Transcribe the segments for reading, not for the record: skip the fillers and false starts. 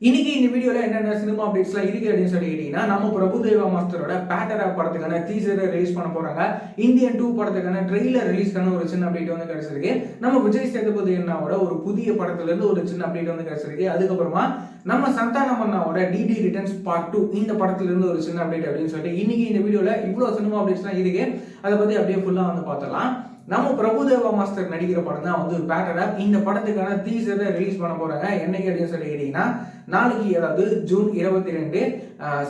இன்னைக்கு இந்த வீடியோல என்னென்ன சினிமா அப்டேட்ஸ்லாம் இருக்கு அப்படின்னு சொல்லி கேட்டீங்கன்னா, நம்ம பிரபுதேவா மாஸ்டரோட பேட்டரா படத்துக்கான டீசரை ரிலீஸ் பண்ண போறாங்க. இந்தியன் 2 படத்துக்கான ட்ரெய்லர் ரிலீஸ்க்கான ஒரு சின்ன அப்டேட் வந்து கிடைச்சிருக்கு. நம்ம விஜய் சேதுபதி அண்ணாவோட ஒரு புதிய படத்துல இருந்து ஒரு சின்ன அப்டேட் வந்து கிடைச்சிருக்கு. அதுக்கப்புறமா நம்ம சந்தானம் அண்ணாவோட டிடி ரிட்டர்ன்ஸ் பார்ட் 2 இந்த படத்துல இருந்து ஒரு சின்ன அப்டேட் அப்படின்னு சொல்லிட்டு இன்னைக்கு இந்த வீடியோல இவ்வளவு சினிமா அப்டேட்ஸ்லாம் இருக்கு. அதை பத்தி அப்படியே ஃபுல்லா வந்து பார்த்தலாம். நம்ம பிரபுதேவா மாஸ்டர் நடிக்கிற படம் தான் வந்து பேட்டரா. இந்த படத்துக்கான டீசரை ரிலீஸ் பண்ண போறாங்க. என்னைக்கு அப்படின்னு சொல்லி கேட்டீங்கன்னா, நாளைக்கு அதாவது ஜூன் 22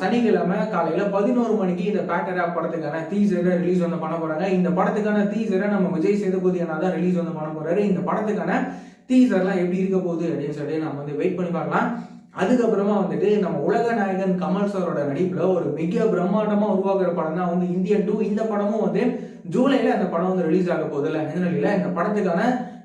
சனிக்கிழமை காலையில 11 மணிக்கு இந்த பேட்டரா படத்துக்கான டீசரை ரிலீஸ் வந்து பண்ண போறாங்க. இந்த படத்துக்கான டீசரை நம்ம விஜய் சேதுபதி அண்ணா தான் ரிலீஸ் வந்து பண்ண போறாரு. இந்த படத்துக்கான டீசர்லாம் எப்படி இருக்க போகுது அப்படின்னு சொல்லி நம்ம வந்து வெயிட் பண்ணி பார்க்கலாம். அதுக்கப்புறமா வந்துட்டு நம்ம உலக நாயகன் கமல் சாரோட நடிப்புல ஒரு மிக பிரம்மாண்டமா உருவாக்குற படம் தான் வந்து இந்தியன் 2. இந்த படமும் வந்து ஜூலைல அந்த படம் வந்து ரிலீஸ் ஆக போகுது இல்ல. இந்த நிலையில இந்த படத்துக்கான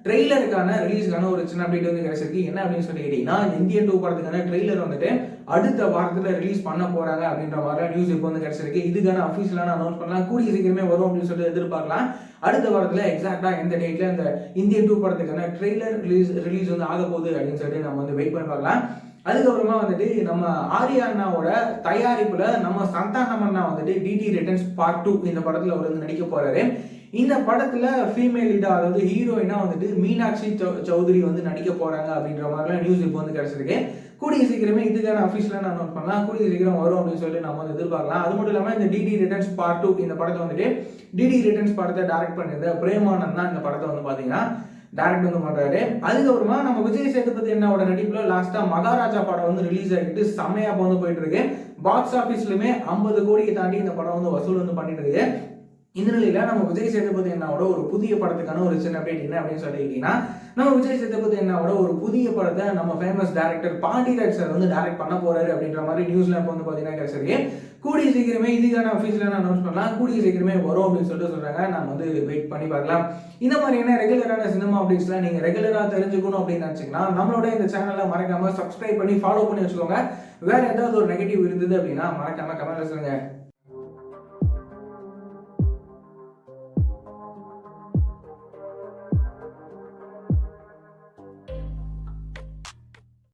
ட்ரெய்லருக்கான ரிலீஸ்க்கான ஒரு சின்ன அப்டேட் வந்து கிடைச்சிருக்கு. என்ன அப்படின்னு சொல்லி கேட்டீங்கன்னா, இந்தியன் 2 படத்துக்கான ட்ரெய்லர் வந்துட்டு அடுத்த வாரத்துல ரிலீஸ் பண்ண போறாங்க அப்படின்ற மாதிரி நியூஸ் இப்போ வந்து கிடைச்சிருக்கு. இதுக்கான அபிஷியலான அனௌன்ஸ் பண்ணலாம், கூடிய சீக்கிரமே வரும் அப்படின்னு எதிர்பார்க்கலாம். அடுத்த வாரத்துல எக்ஸாக்டா எந்த டேட்ல இந்த இந்தியன் 2 படத்துக்கான ட்ரெய்லர் ரிலீஸ் வந்து ஆக போகுது அப்படின்னு சொல்லிட்டு நம்ம வந்து வெயிட் பண்ணி பார்க்கலாம். அதுக்கப்புறமா வந்துட்டு நம்ம ஆர்யா அண்ணாவோட தயாரிப்புல நம்ம சந்தானம் அண்ணா வந்துட்டு டிடி ரிட்டர்ன்ஸ் பார்ட் 2 இந்த படத்துல அவர் வந்து நடிக்க போறாரு. இந்த படத்துல ஃபீமேல் லீடா அதாவது ஹீரோயினா வந்துட்டு மீனாட்சி சௌத்ரி வந்து நடிக்க போறாங்க அப்படின்ற மாதிரிலாம் நியூஸ் இப்போ வந்து கிடைச்சிருக்கு. கூடிய சீக்கிரமே இதுக்கான அபிஷியலான அனௌன்ஸ் பண்ணலாம், கூடிய சீக்கிரம் வரும் அப்படின்னு சொல்லிட்டு நம்ம வந்து எதிர்பார்க்கலாம். அது மட்டும் இல்லாம இந்த டிடி ரிட்டர்ன்ஸ் பார்ட் 2 இந்த படத்தை வந்துட்டு டிடி ரிட்டர்ன்ஸ் படத்தை டைரக்ட் பண்ணிருந்த பிரேமானந்த் தான் இந்த படத்தை வந்து பாத்தீங்கன்னா டைரக்ட் வந்து பண்றாரு. அதுக்கப்புறமா நம்ம விஜய் சேதுபதி அண்ணாவோட நடிப்புல லாஸ்டா மகாராஜா படம் வந்து ரிலீஸ் ஆகிட்டு செம்மையா வந்து போயிட்டு இருக்கு. பாக்ஸ் ஆபீஸ்லயுமே 50 கோடியை தாண்டி இந்த படம் வந்து வசூல் வந்து பண்ணிட்டு இருக்கு. இந்த நிலையில நம்ம விஜய் சேதுபதி அண்ணாவோட ஒரு புதிய படத்துக்கான ஒரு சின்ன அப்டேட் என்ன அப்படின்னு சொல்லிட்டீங்கன்னா, நம்ம விஜய் சேதுபதி அண்ணாவோட ஒரு புதிய படத்தை நம்ம ஃபேமஸ் டைரக்டர் பாண்டிராஜ் சார் வந்து டைரக்ட் பண்ண போறாரு அப்படின்ற மாதிரி நியூஸ்ல இப்போ வந்து பாத்தீங்கன்னா கிடைச்சிருக்கு. கூடிய சீக்கிரமே இதுக்கான அபிஷியலான அனௌன்ஸ் பண்ணலாம், கூடிய சீக்கிரமே வரும் அப்படின்னு சொல்றாங்க. நம்ம வந்து வெயிட் பண்ணி பார்க்கலாம். இந்த மாதிரியான ரெகுலரான சினிமா அப்டேட்ஸ்லாம் நீங்க ரெகுலரா தெரிஞ்சுக்கணும் அப்படின்னு நினைச்சீங்கன்னா நம்மளோட இந்த சேனலை மறக்காம சப்ஸ்கிரைப் பண்ணி ஃபாலோ பண்ணி வச்சுக்கோங்க. வேற ஏதாவது ஒரு நெகட்டிவ் இருந்தது அப்படின்னா மறக்காம கமெண்ட்ல சொல்லுங்க.